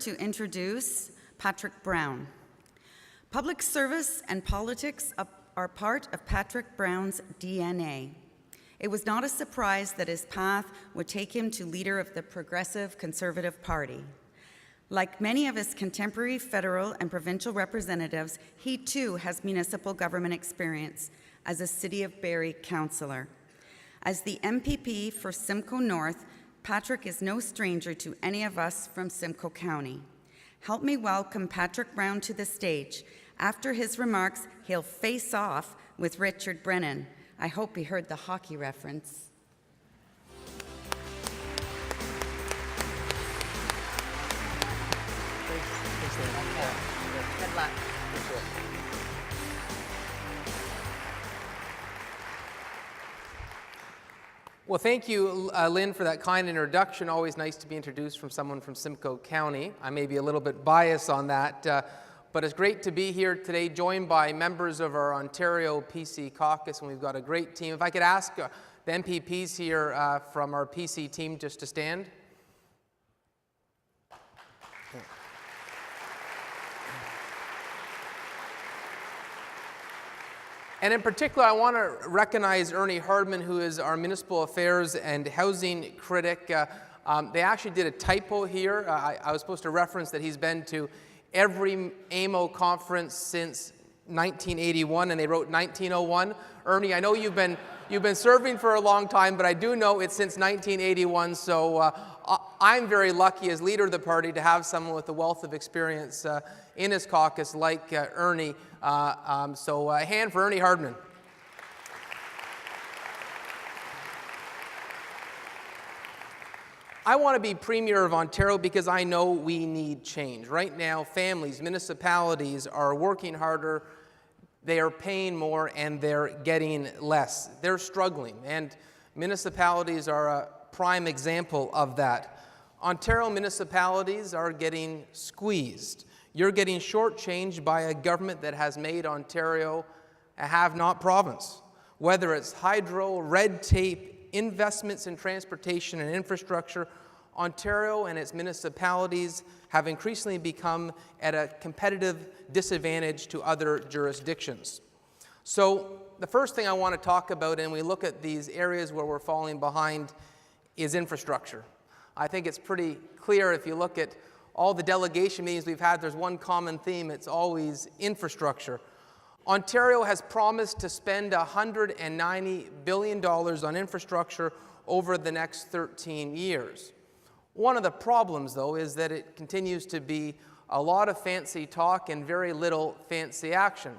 to introduce Patrick Brown. Public service and politics are part of Patrick Brown's DNA. It was not a surprise that his path would take him to leader of the Progressive Conservative Party. Like many of his contemporary federal and provincial representatives, he too has municipal government experience as a City of Barrie councillor. As the MPP for Simcoe North, Patrick is no stranger to any of us from Simcoe County. Help me welcome Patrick Brown to the stage. After his remarks, he'll face off with Richard Brennan. I hope he heard the hockey reference. Good luck. Well, thank you, Lynn, for that kind introduction. Always nice to be introduced from someone from Simcoe County. I may be a little bit biased on that, but it's great to be here today, joined by members of our Ontario PC caucus, and we've got a great team. If I could ask the MPPs here from our PC team just to stand. And in particular, I want to recognize Ernie Hardman, who is our Municipal Affairs and Housing critic. They actually did a typo here. I was supposed to reference that he's been to every AMO conference since 1981, and they wrote 1901. Ernie, I know you've been serving for a long time, but I do know it's since 1981, so I'm very lucky as leader of the party to have someone with a wealth of experience in his caucus like Ernie. So a hand for Ernie Hardman. I want to be Premier of Ontario because I know we need change. Right now, families, municipalities are working harder, they are paying more, and they're getting less. They're struggling, and municipalities are a prime example of that. Ontario municipalities are getting squeezed. You're getting shortchanged by a government that has made Ontario a have-not province. Whether it's hydro, red tape, investments in transportation and infrastructure, Ontario and its municipalities have increasingly become at a competitive disadvantage to other jurisdictions. So the first thing I want to talk about, and we look at these areas where we're falling behind, is infrastructure. I think it's pretty clear if you look at all the delegation meetings we've had, there's one common theme, it's always infrastructure. Ontario has promised to spend $190 billion on infrastructure over the next 13 years. One of the problems, though, is that it continues to be a lot of fancy talk and very little fancy action.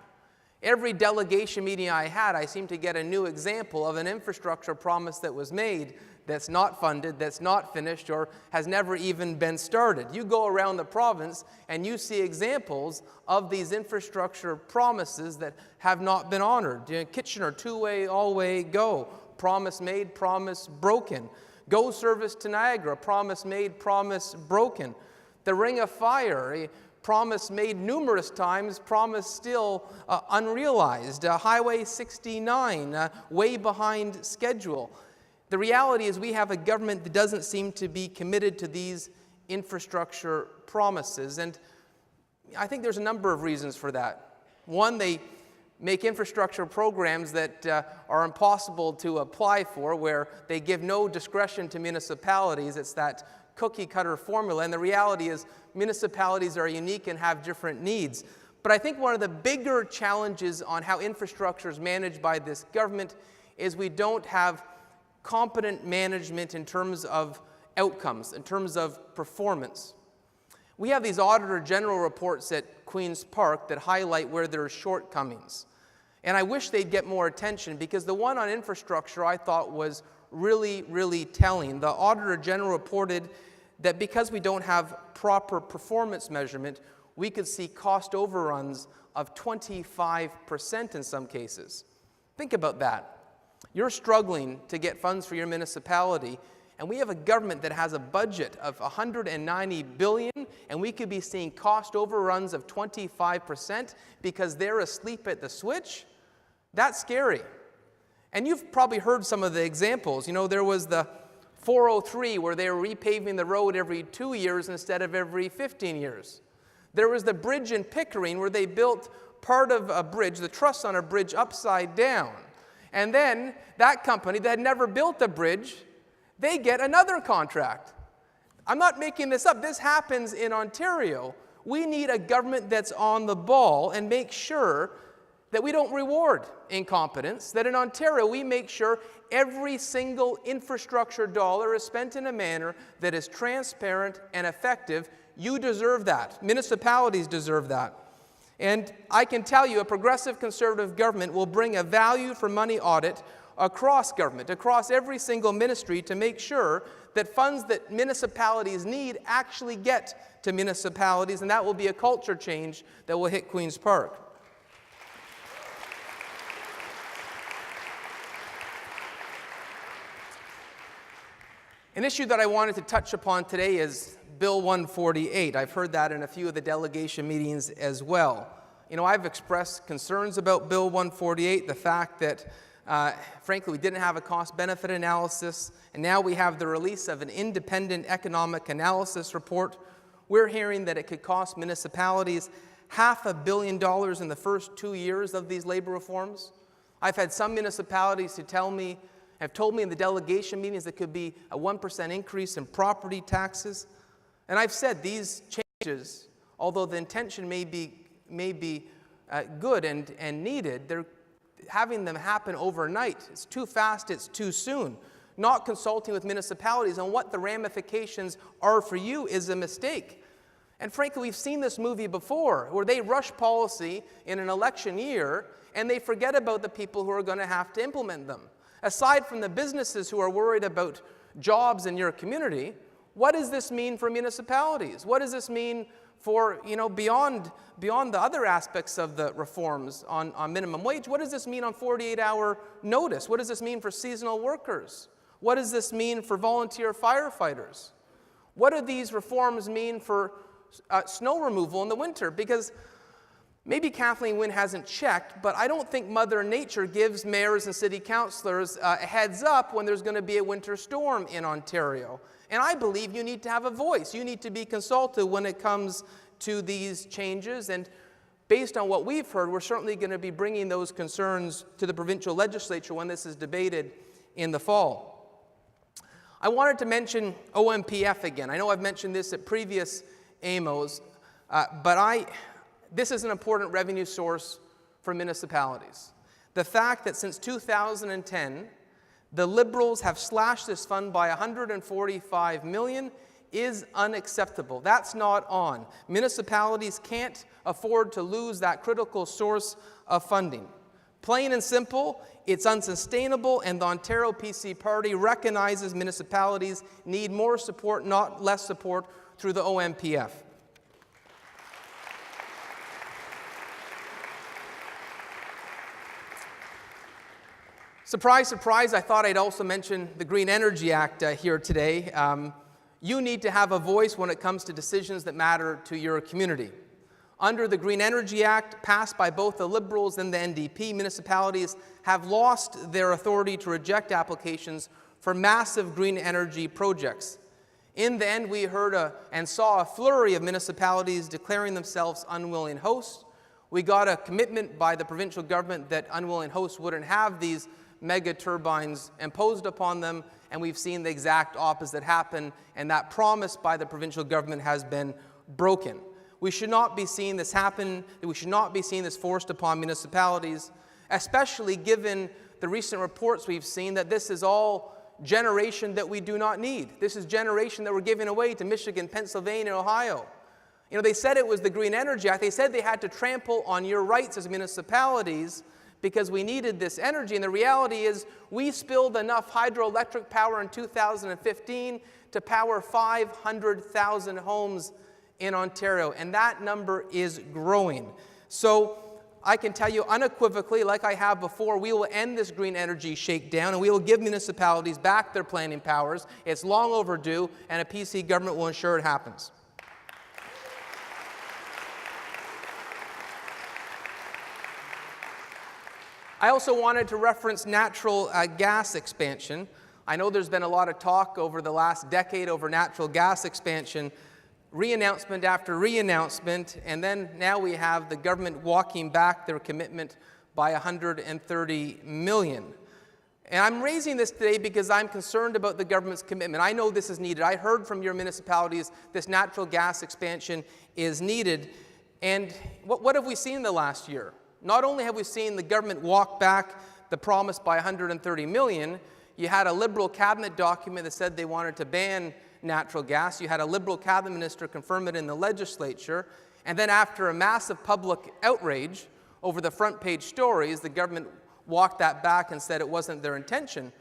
Every delegation meeting I had, I seemed to get a new example of an infrastructure promise that was made that's not funded, that's not finished, or has never even been started. You go around the province and you see examples of these infrastructure promises that have not been honored. Kitchener, two-way, all-way, go. Promise made, promise broken. Go service to Niagara, promise made, promise broken. The Ring of Fire, a promise made numerous times, promise still unrealized. Highway 69, way behind schedule. The reality is we have a government that doesn't seem to be committed to these infrastructure promises, and I think there's a number of reasons for that. One, they make infrastructure programs that are impossible to apply for, where they give no discretion to municipalities. It's that cookie-cutter formula, and the reality is municipalities are unique and have different needs. But I think one of the bigger challenges on how infrastructure is managed by this government is we don't have competent management in terms of outcomes, in terms of performance. We have these Auditor General reports at Queen's Park that highlight where there are shortcomings. And I wish they'd get more attention, because the one on infrastructure I thought was really, really telling. The Auditor General reported that because we don't have proper performance measurement, we could see cost overruns of 25% in some cases. Think about that. You're struggling to get funds for your municipality, and we have a government that has a budget of $190 billion, and we could be seeing cost overruns of 25% because they're asleep at the switch. That's scary. And you've probably heard some of the examples. You know, there was the 403, where they were repaving the road every 2 years instead of every 15 years. There was the bridge in Pickering, where they built part of a bridge, the truss on a bridge, upside down. And then that company that had never built a bridge, they get another contract. I'm not making this up. This happens in Ontario. We need a government that's on the ball and make sure that we don't reward incompetence, that in Ontario we make sure every single infrastructure dollar is spent in a manner that is transparent and effective. You deserve that. Municipalities deserve that. And I can tell you a progressive conservative government will bring a value for money audit across government, across every single ministry, to make sure that funds that municipalities need actually get to municipalities, and that will be a culture change that will hit Queen's Park. An issue that I wanted to touch upon today is Bill 148. I've heard that in a few of the delegation meetings as well. You know, I've expressed concerns about Bill 148, the fact that, frankly, we didn't have a cost-benefit analysis, and now we have the release of an independent economic analysis report. We're hearing that it could cost municipalities $500 million in the first 2 years of these labor reforms. I've had some municipalities who have told me in the delegation meetings that could be a 1% increase in property taxes. And I've said these changes, although the intention may be good and needed, they're having them happen overnight. It's too fast, it's too soon. Not consulting with municipalities on what the ramifications are for you is a mistake. And frankly, we've seen this movie before, where they rush policy in an election year and they forget about the people who are going to have to implement them. Aside from the businesses who are worried about jobs in your community, what does this mean for municipalities? What does this mean for, beyond the other aspects of the reforms on minimum wage? What does this mean on 48-hour notice? What does this mean for seasonal workers? What does this mean for volunteer firefighters? What do these reforms mean for snow removal in the winter? Because maybe Kathleen Wynne hasn't checked, but I don't think Mother Nature gives mayors and city councillors a heads up when there's going to be a winter storm in Ontario. And I believe you need to have a voice. You need to be consulted when it comes to these changes. And based on what we've heard, we're certainly going to be bringing those concerns to the provincial legislature when this is debated in the fall. I wanted to mention OMPF again. I know I've mentioned this at previous AMOs, but this is an important revenue source for municipalities. The fact that since 2010, the Liberals have slashed this fund by $145 million is unacceptable. That's not on. Municipalities can't afford to lose that critical source of funding. Plain and simple, it's unsustainable, and the Ontario PC Party recognizes municipalities need more support, not less support, through the OMPF. Surprise, surprise, I thought I'd also mention the Green Energy Act here today. You need to have a voice when it comes to decisions that matter to your community. Under the Green Energy Act, passed by both the Liberals and the NDP, municipalities have lost their authority to reject applications for massive green energy projects. In the end, we heard and saw a flurry of municipalities declaring themselves unwilling hosts. We got a commitment by the provincial government that unwilling hosts wouldn't have these mega turbines imposed upon them, and we've seen the exact opposite happen, and that promise by the provincial government has been broken. We should not be seeing this happen. We should not be seeing this forced upon municipalities, especially given the recent reports we've seen that this is all generation that we do not need. This is generation that we're giving away to Michigan, Pennsylvania, and Ohio. You know, they said it was the Green Energy Act. They said they had to trample on your rights as municipalities because we needed this energy. And the reality is we spilled enough hydroelectric power in 2015 to power 500,000 homes in Ontario. And that number is growing. So I can tell you unequivocally, like I have before, we will end this green energy shakedown and we will give municipalities back their planning powers. It's long overdue, and a PC government will ensure it happens. I also wanted to reference natural gas expansion. I know there's been a lot of talk over the last decade over natural gas expansion, re-announcement after re-announcement, and then now we have the government walking back their commitment by $130 million. And I'm raising this today because I'm concerned about the government's commitment. I know this is needed. I heard from your municipalities this natural gas expansion is needed. And what have we seen in the last year? Not only have we seen the government walk back the promise by $130 million, you had a Liberal cabinet document that said they wanted to ban natural gas. You had a Liberal cabinet minister confirm it in the legislature. And then after a massive public outrage over the front page stories, the government walked that back and said it wasn't their intention.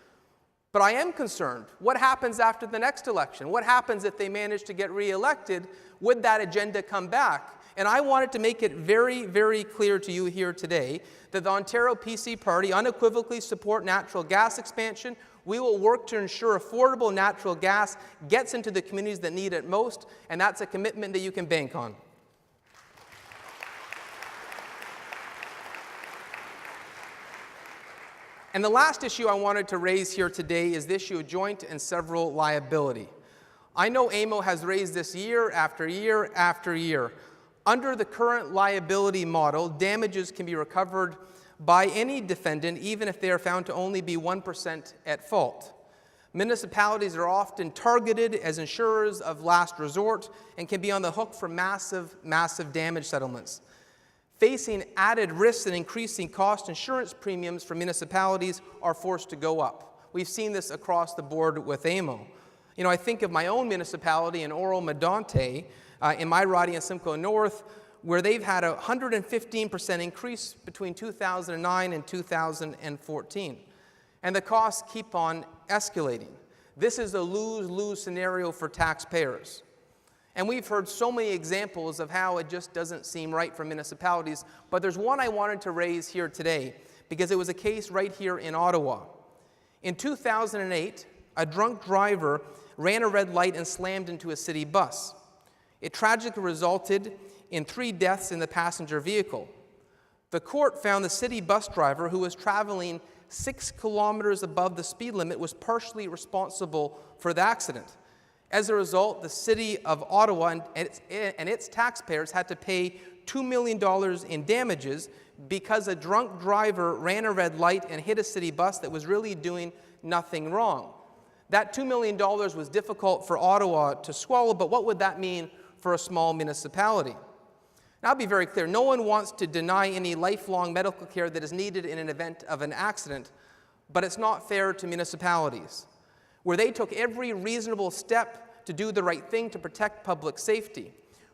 But I am concerned. What happens after the next election? What happens if they manage to get reelected? Would that agenda come back? And I wanted to make it very, very clear to you here today that the Ontario PC Party unequivocally support natural gas expansion. We will work to ensure affordable natural gas gets into the communities that need it most, and that's a commitment that you can bank on. And the last issue I wanted to raise here today is the issue of joint and several liability. I know AMO has raised this year after year after year. Under the current liability model, damages can be recovered by any defendant, even if they are found to only be 1% at fault. Municipalities are often targeted as insurers of last resort and can be on the hook for massive, massive damage settlements. Facing added risks and increasing cost, insurance premiums for municipalities are forced to go up. We've seen this across the board with AMO. You know, I think of my own municipality in Oro-Medonte, in my riding in Simcoe North, where they've had a 115% increase between 2009 and 2014. And the costs keep on escalating. This is a lose-lose scenario for taxpayers. And we've heard so many examples of how it just doesn't seem right for municipalities, but there's one I wanted to raise here today because it was a case right here in Ottawa. In 2008, a drunk driver ran a red light and slammed into a city bus. It tragically resulted in 3 deaths in the passenger vehicle. The court found the city bus driver, who was traveling 6 kilometers above the speed limit, was partially responsible for the accident. As a result, the city of Ottawa and its taxpayers had to pay $2 million in damages because a drunk driver ran a red light and hit a city bus that was really doing nothing wrong. That $2 million was difficult for Ottawa to swallow, but what would that mean for a small municipality? Now, I'll be very clear. No one wants to deny any lifelong medical care that is needed in an event of an accident, but it's not fair to municipalities, where they took every reasonable step to do the right thing to protect public safety.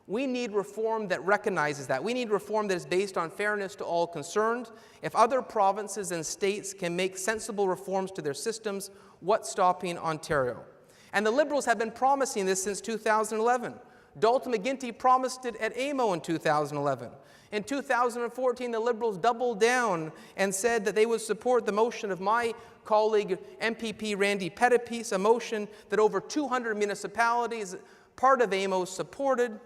We need reform that recognizes that. We need reform that is based on fairness to all concerned. If other provinces and states can make sensible reforms to their systems, what's stopping Ontario? And the Liberals have been promising this since 2011. Dalton McGuinty promised it at AMO in 2011. In 2014, the Liberals doubled down and said that they would support the motion of my colleague, MPP Randy Pettipies, a motion that over 200 municipalities, part of AMO, supported.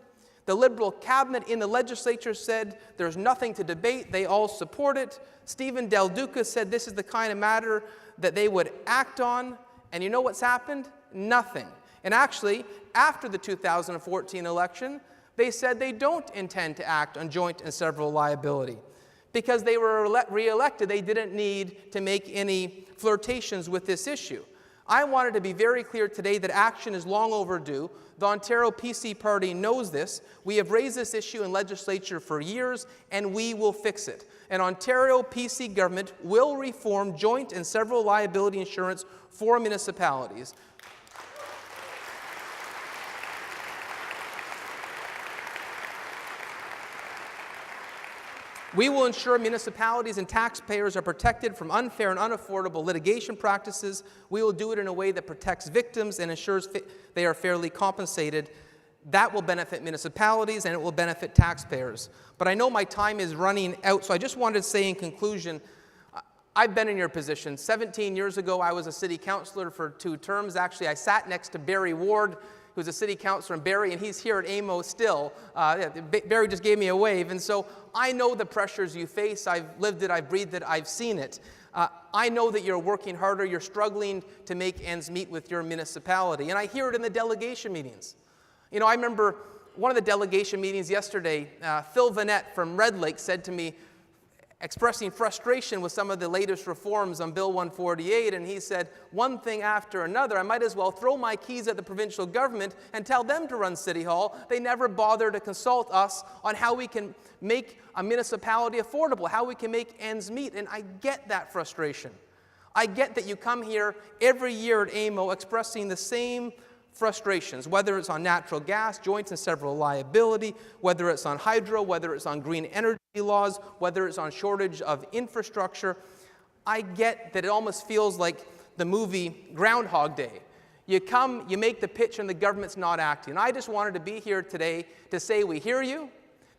The Liberal cabinet in the legislature said there's nothing to debate, they all support it. Stephen Del Duca said this is the kind of matter that they would act on. And you know what's happened? Nothing. And actually, after the 2014 election, they said they don't intend to act on joint and several liability. Because they were re-elected, they didn't need to make any flirtations with this issue. I wanted to be very clear today that action is long overdue. The Ontario PC Party knows this. We have raised this issue in legislature for years, and we will fix it. An Ontario PC government will reform joint and several liability insurance for municipalities. We will ensure municipalities and taxpayers are protected from unfair and unaffordable litigation practices. We will do it in a way that protects victims and ensures they are fairly compensated. That will benefit municipalities and it will benefit taxpayers. But I know my time is running out, so I just wanted to say in conclusion, I've been in your position. 17 years ago, I was a city councillor for 2 terms. Actually, I sat next to Barry Ward, who's a city councillor in Barrie, and he's here at AMO still. Barry just gave me a wave, and so I know the pressures you face. I've lived it, I've breathed it, I've seen it. I know that you're working harder, you're struggling to make ends meet with your municipality, and I hear it in the delegation meetings. You know, I remember one of the delegation meetings yesterday, Phil Vanette from Red Lake said to me, expressing frustration with some of the latest reforms on Bill 148, and he said, one thing after another, I might as well throw my keys at the provincial government and tell them to run City Hall. They never bother to consult us on how we can make a municipality affordable, how we can make ends meet, and I get that frustration. I get that you come here every year at AMO expressing the same frustrations, whether it's on natural gas, joint and several liability, whether it's on hydro, whether it's on green energy laws, whether it's on shortage of infrastructure. I get that it almost feels like the movie Groundhog Day. You come, you make the pitch, and the government's not acting. And I just wanted to be here today to say we hear you,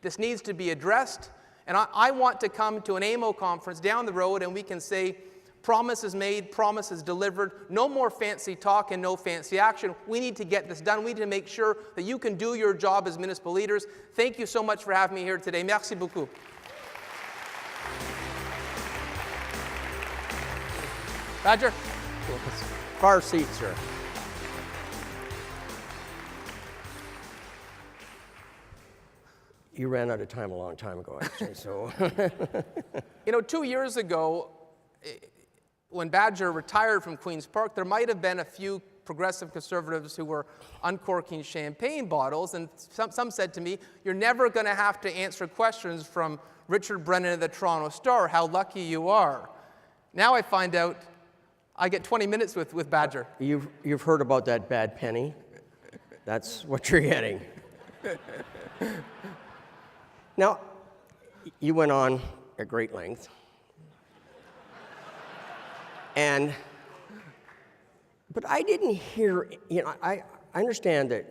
this needs to be addressed, and I want to come to an AMO conference down the road and we can say, promises made, promises delivered, no more fancy talk and no fancy action. We need to get this done. We need to make sure that you can do your job as municipal leaders. Thank you so much for having me here today. Merci beaucoup. Badger? Far seat, sir. You ran out of time a long time ago, actually, so. You know, 2 years ago, when Badger retired from Queen's Park, there might have been a few progressive conservatives who were uncorking champagne bottles, and some said to me, you're never going to have to answer questions from Richard Brennan of the Toronto Star. How lucky you are. Now I find out I get 20 minutes with Badger. You've heard about that bad penny? That's what you're getting. Now, you went on at great length. But I didn't hear, you know, I understand that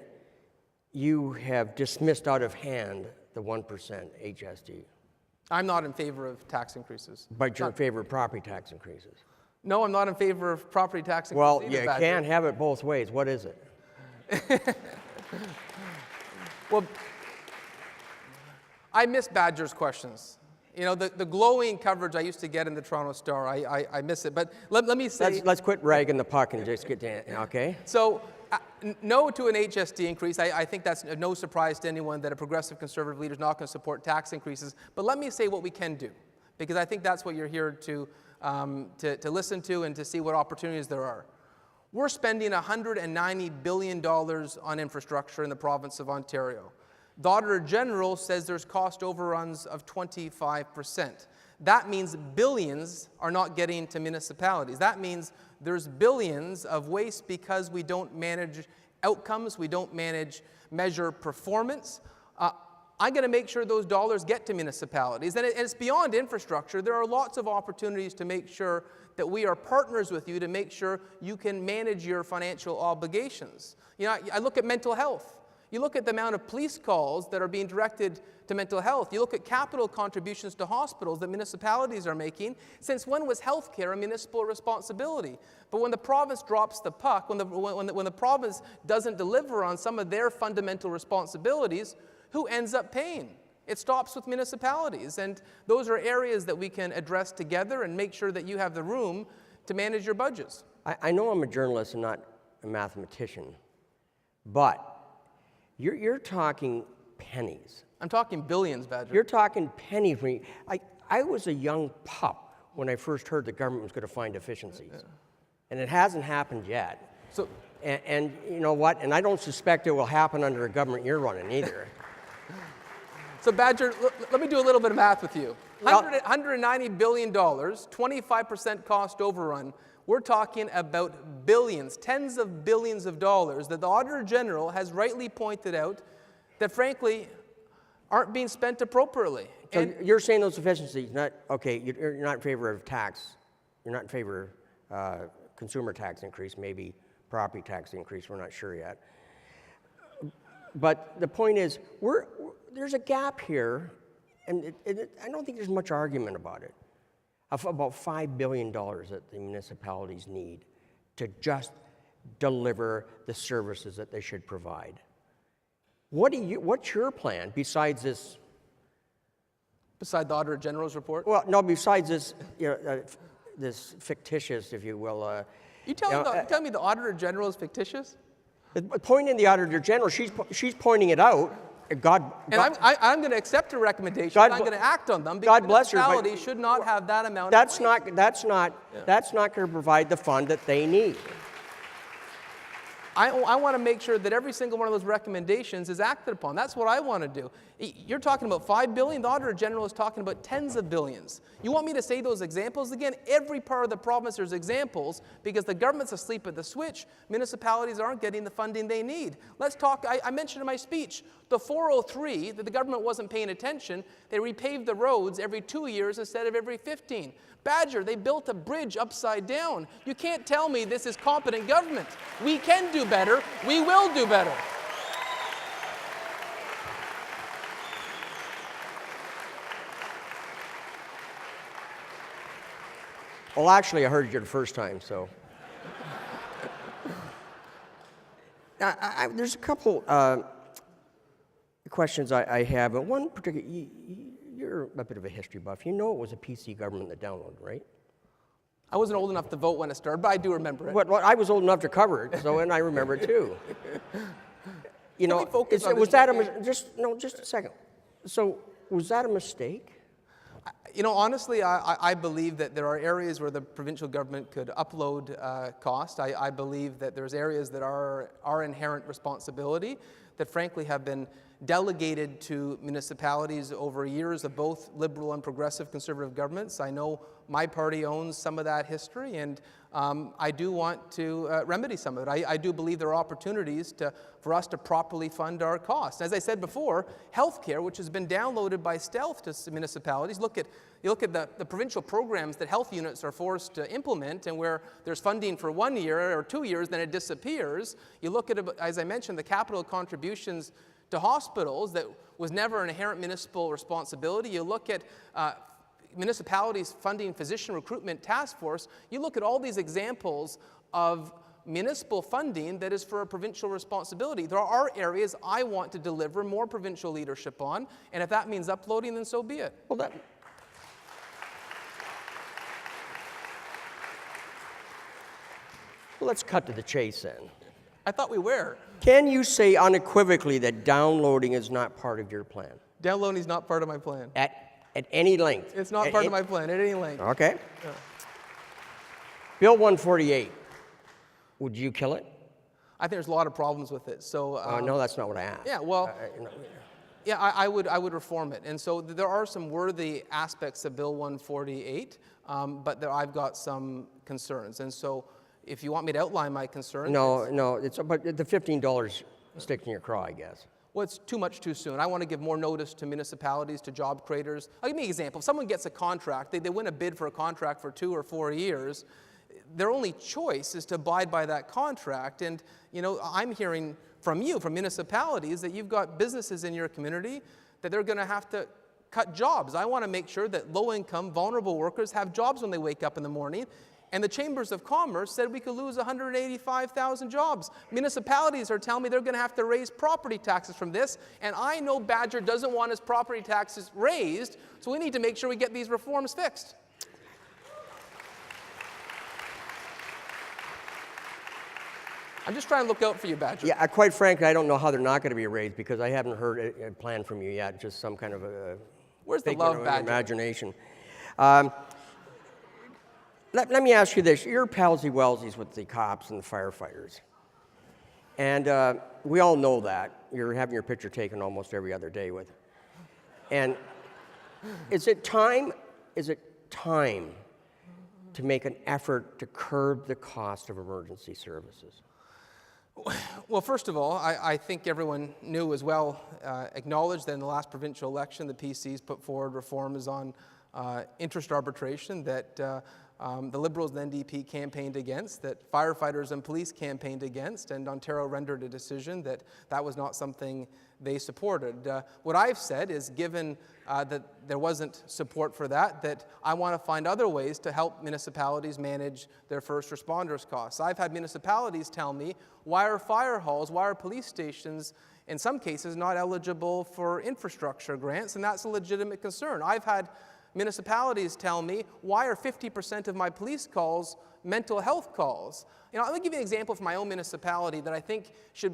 you have dismissed out of hand the 1% HST. I'm not in favor of tax increases. But you're in favor of property tax increases. No, I'm not in favor of property tax increases. Well, either, you Badger. can't have it both ways. What is it? Well, I miss Badger's questions. You know, the glowing coverage I used to get in the Toronto Star, I miss it. But let me say... Let's quit ragging the puck and just get to, okay? So, no to an HST increase. I think that's no surprise to anyone that a progressive conservative leader is not going to support tax increases. But let me say what we can do, because I think that's what you're here to listen to and to see what opportunities there are. We're spending $190 billion on infrastructure in the province of Ontario. The Auditor General says there's cost overruns of 25%. That means billions are not getting to municipalities. That means there's billions of waste because we don't manage outcomes, we don't measure performance. I'm going to make sure those dollars get to municipalities. And it's beyond infrastructure. There are lots of opportunities to make sure that we are partners with you to make sure you can manage your financial obligations. You know, I look at mental health. You look at the amount of police calls that are being directed to mental health. You look at capital contributions to hospitals that municipalities are making. Since when was healthcare a municipal responsibility? But when the province drops the puck, when the province doesn't deliver on some of their fundamental responsibilities, who ends up paying? It stops with municipalities. And those are areas that we can address together and make sure that you have the room to manage your budgets. I know I'm a journalist and not a mathematician, but you're talking pennies. I'm talking billions, Badger. You're talking pennies. I was a young pup when I first heard the government was going to find efficiencies. Yeah. And it hasn't happened yet. So, and you know what? And I don't suspect it will happen under a government you're running either. So Badger, let me do a little bit of math with you. $190 billion, 25% cost overrun. We're talking about billions, tens of billions of dollars that the Auditor General has rightly pointed out that, frankly, aren't being spent appropriately. So you're saying those efficiencies, you're not in favor of tax. You're not in favor of consumer tax increase, maybe property tax increase, we're not sure yet. But the point is, there's a gap here, and I don't think there's much argument about it, of about $5 billion that the municipalities need to just deliver the services that they should provide. What's your plan besides this? Beside the Auditor General's report? Well, no, besides this, this fictitious, if you will. You telling me the Auditor General is fictitious? Pointing the Auditor General, she's pointing it out. I'm going to accept her recommendation. I'm going to act on them because God bless her, but municipalities should not have that amount. That's not going to provide the fund that they need. I want to make sure that every single one of those recommendations is acted upon. That's what I want to do. You're talking about $5 billion. The Auditor General is talking about tens of billions. You want me to say those examples again? Every part of the province there's examples because the government's asleep at the switch. Municipalities aren't getting the funding they need. Let's talk. I mentioned in my speech the 403 that the government wasn't paying attention. They repaved the roads every 2 years instead of every 15. Badger, they built a bridge upside down. You can't tell me this is competent government. We can do better. We will do better. Well, actually, I heard you the first time, so. There's a couple questions I have, but one particular, you're a bit of a history buff. You know it was a PC government that downloaded, right? I wasn't old enough to vote when it started, but I do remember it. Well, I was old enough to cover it, and I remember it too. You know, was that just a second. So, was that a mistake? You know, honestly, I believe that there are areas where the provincial government could upload cost. I believe that there's areas that are our inherent responsibility that frankly have been delegated to municipalities over years of both Liberal and progressive Conservative governments. I know my party owns some of that history, and I do want to remedy some of it. I do believe there are opportunities for us to properly fund our costs. As I said before, healthcare, which has been downloaded by stealth to municipalities, you look at the provincial programs that health units are forced to implement, and where there's funding for 1 year or 2 years, then it disappears. You look at, as I mentioned, the capital contributions to hospitals that was never an inherent municipal responsibility. You look at municipalities funding physician recruitment task force. You look at all these examples of municipal funding that is for a provincial responsibility. There are areas I want to deliver more provincial leadership on, and if that means uploading, then so be it. Well, let's cut to the chase then. I thought we were. Can you say unequivocally that downloading is not part of your plan? Downloading is not part of my plan. At any length? It's not part of my plan at any length. Okay. Yeah. Bill 148, would you kill it? I think there's a lot of problems with it. So no, that's not what I asked. Yeah, well, yeah, I would reform it. And so there are some worthy aspects of Bill 148, but I've got some concerns. And so if you want me to outline my concerns. No, but the $15 sticks in your craw, I guess. Well, it's too much too soon. I want to give more notice to municipalities, to job creators. I'll give you an example. If someone gets a contract, they win a bid for a contract for 2 or 4 years, their only choice is to abide by that contract. And, you know, I'm hearing from you, from municipalities, that you've got businesses in your community that they're going to have to cut jobs. I want to make sure that low-income, vulnerable workers have jobs when they wake up in the morning. And the Chambers of Commerce said we could lose 185,000 jobs. Municipalities are telling me they're going to have to raise property taxes from this, and I know Badger doesn't want his property taxes raised, so we need to make sure we get these reforms fixed. I'm just trying to look out for you, Badger. Yeah, quite frankly, I don't know how they're not going to be raised because I haven't heard a plan from you yet, just some kind of a Where's the love, Badger? Imagination. Let me ask you this. You're palsy-welsies with the cops and the firefighters. And we all know that. You're having your picture taken almost every other day with. And is it time to make an effort to curb the cost of emergency services? Well, first of all, I think everyone knew as well, acknowledged that in the last provincial election, the PCs put forward reforms on interest arbitration that the Liberals and NDP campaigned against, that firefighters and police campaigned against, and Ontario rendered a decision that that was not something they supported. What I've said is, given that there wasn't support for that, that I want to find other ways to help municipalities manage their first responders' costs. I've had municipalities tell me, why are fire halls, why are police stations, in some cases, not eligible for infrastructure grants, and that's a legitimate concern. I've had municipalities tell me, why are 50% of my police calls mental health calls? You know, let me give you an example from my own municipality that I think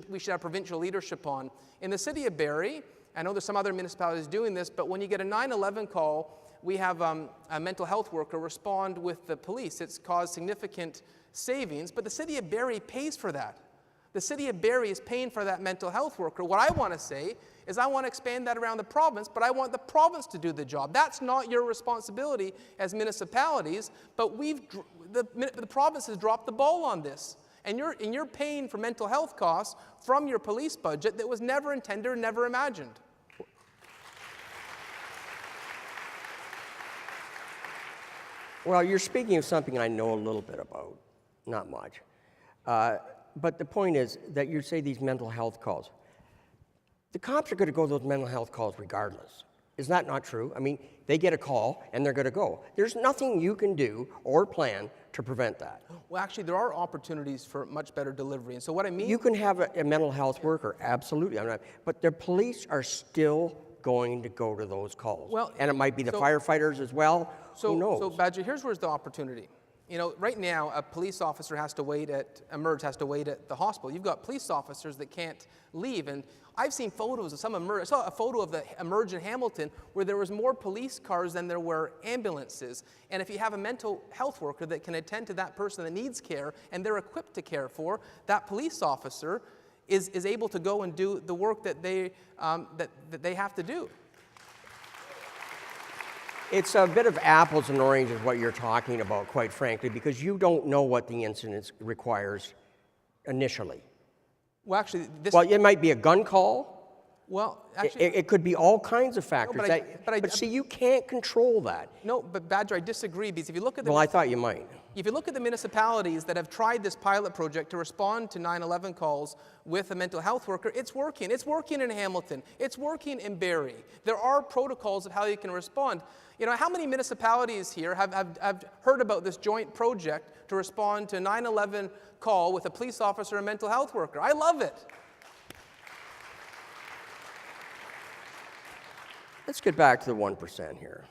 we should have provincial leadership on. In the city of Barrie, I know there's some other municipalities doing this, but when you get a 911 call, we have a mental health worker respond with the police. It's caused significant savings, but the city of Barrie pays for that. The city of Barrie is paying for that mental health worker. What I want to say is I want to expand that around the province, but I want the province to do the job. That's not your responsibility as municipalities, but the province has dropped the ball on this. And you're paying for mental health costs from your police budget that was never intended or never imagined. Well, you're speaking of something I know a little bit about, not much. But the point is that you say these mental health calls. The cops are going to go to those mental health calls regardless. Is that not true? I mean, they get a call and they're going to go. There's nothing you can do or plan to prevent that. Well, actually, there are opportunities for much better delivery. And so what I mean... You can have a mental health worker, absolutely. But the police are still going to go to those calls. Well, and it might be the firefighters as well. Who knows? So, Badger, here's where's the opportunity. You know, right now, a police officer has to wait at the hospital. You've got police officers that can't leave. And I've seen photos of some I saw a photo of the Emerge in Hamilton where there was more police cars than there were ambulances. And if you have a mental health worker that can attend to that person that needs care and they're equipped to care for, that police officer is able to go and do the work that they have to do. It's a bit of apples and oranges what you're talking about, quite frankly, because you don't know what the incident requires initially. Well, actually, Well, it might be a gun call. Well, actually... It could be all kinds of factors. No, but see, you can't control that. No, but Badger, I disagree, because if you look at the... Well, I thought you might. If you look at the municipalities that have tried this pilot project to respond to 911 calls with a mental health worker, it's working. It's working in Hamilton. It's working in Barrie. There are protocols of how you can respond. You know, how many municipalities here have heard about this joint project to respond to a 911 call with a police officer and a mental health worker? I love it. Let's get back to the 1% here.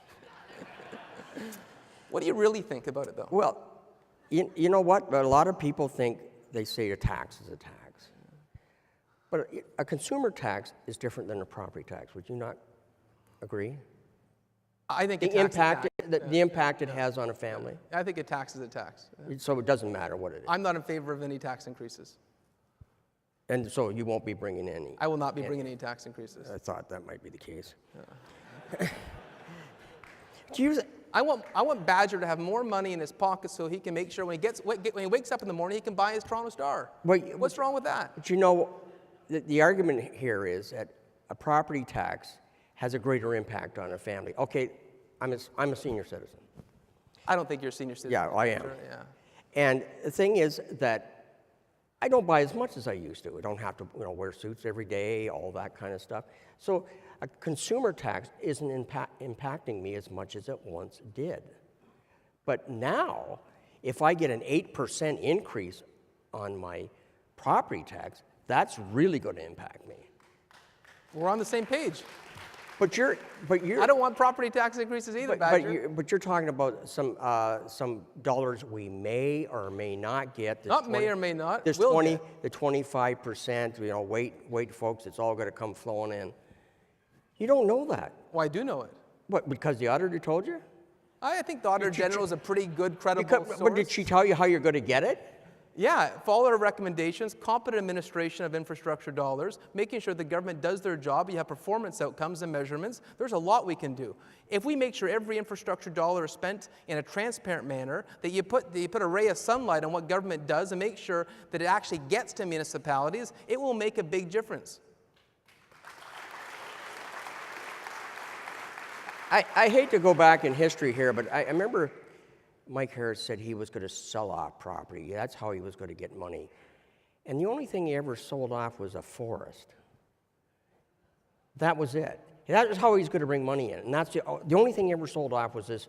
What do you really think about it, though? Well, you know what? A lot of people think they say a tax is a tax. But a consumer tax is different than a property tax. Would you not agree? I think the impact it has on a family. I think a tax is a tax. So it doesn't matter what it is. I'm not in favor of any tax increases. And so you won't be bringing any. I will not be bringing any tax increases. I thought that might be the case. Yeah. I want Badger to have more money in his pocket so he can make sure when he wakes up in the morning he can buy his Toronto Star. What's wrong with that? But you know, the argument here is that a property tax has a greater impact on a family. Okay, I'm a senior citizen. I don't think you're a senior citizen. Yeah, I am. Sure, yeah. And the thing is that I don't buy as much as I used to. I don't have to wear suits every day, all that kind of stuff. So a consumer tax isn't impacting me as much as it once did. But now, if I get an 8% increase on my property tax, that's really going to impact me. We're on the same page. But you're. I don't want property tax increases either, Badger. But you're talking about some dollars we may or may not get. Not may or may not. There's the 25%. Wait, folks, it's all going to come flowing in. You don't know that. Well, I do know it. What? Because the auditor told you? I think the Auditor General is a pretty good, credible source. But did she tell you how you're going to get it? Yeah, follow our recommendations, competent administration of infrastructure dollars, making sure the government does their job, you have performance outcomes and measurements. There's a lot we can do. If we make sure every infrastructure dollar is spent in a transparent manner, that you put a ray of sunlight on what government does and make sure that it actually gets to municipalities, it will make a big difference. I hate to go back in history here, but I remember Mike Harris said he was going to sell off property. That's how he was going to get money. And the only thing he ever sold off was a forest. That was it. That was how he's going to bring money in. And that's the only thing he ever sold off was this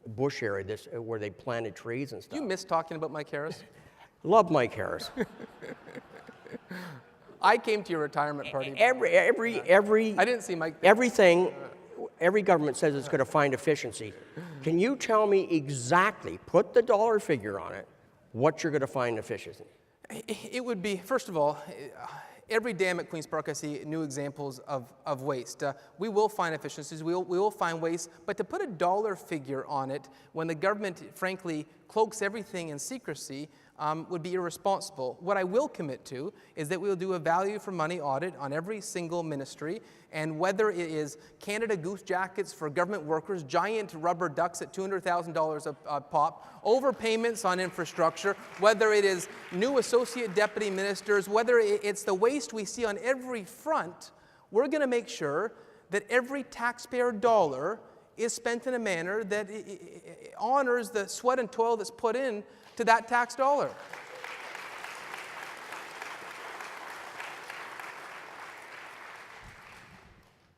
bush area, where they planted trees and stuff. You miss talking about Mike Harris? Love Mike Harris. I came to your retirement party. Every I didn't see Mike. Everything. every government says it's going to find efficiency. Can you tell me exactly, put the dollar figure on it, what you're going to find efficiency? It would be, first of all, every dam at Queen's Park I see new examples of waste. We will find efficiencies, we will find waste, but to put a dollar figure on it when the government, frankly, cloaks everything in secrecy would be irresponsible. What I will commit to is that we will do a value for money audit on every single ministry, and whether it is Canada Goose jackets for government workers, giant rubber ducks at $200,000 a pop, overpayments on infrastructure, whether it is new associate deputy ministers, whether it's the waste we see on every front, we're going to make sure that every taxpayer dollar is spent in a manner that honors the sweat and toil that's put in to that tax dollar.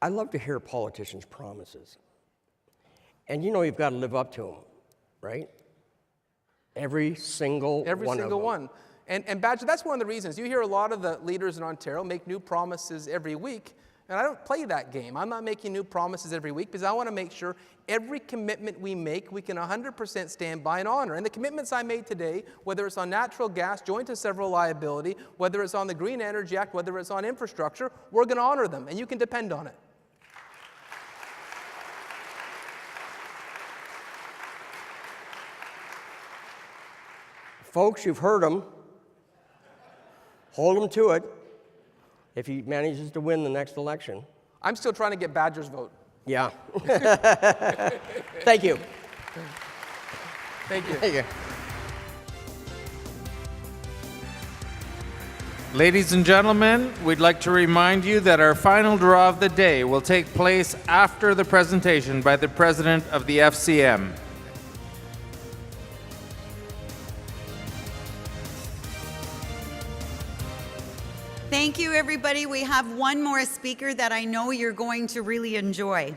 I love to hear politicians' promises. And you know you've got to live up to them, right? Every single one. And Badger, that's one of the reasons. You hear a lot of the leaders in Ontario make new promises every week, and I don't play that game. I'm not making new promises every week because I want to make sure every commitment we make, we can 100% stand by and honor. And the commitments I made today, whether it's on natural gas, joint and several liability, whether it's on the Green Energy Act, whether it's on infrastructure, we're going to honor them, and you can depend on it. Folks, you've heard him. Hold him to it if he manages to win the next election. I'm still trying to get Badger's vote. Yeah. Thank you. Thank you. Thank you. Ladies and gentlemen, we'd like to remind you that our final draw of the day will take place after the presentation by the President of the FCM. Thank you, everybody. We have one more speaker that I know you're going to really enjoy.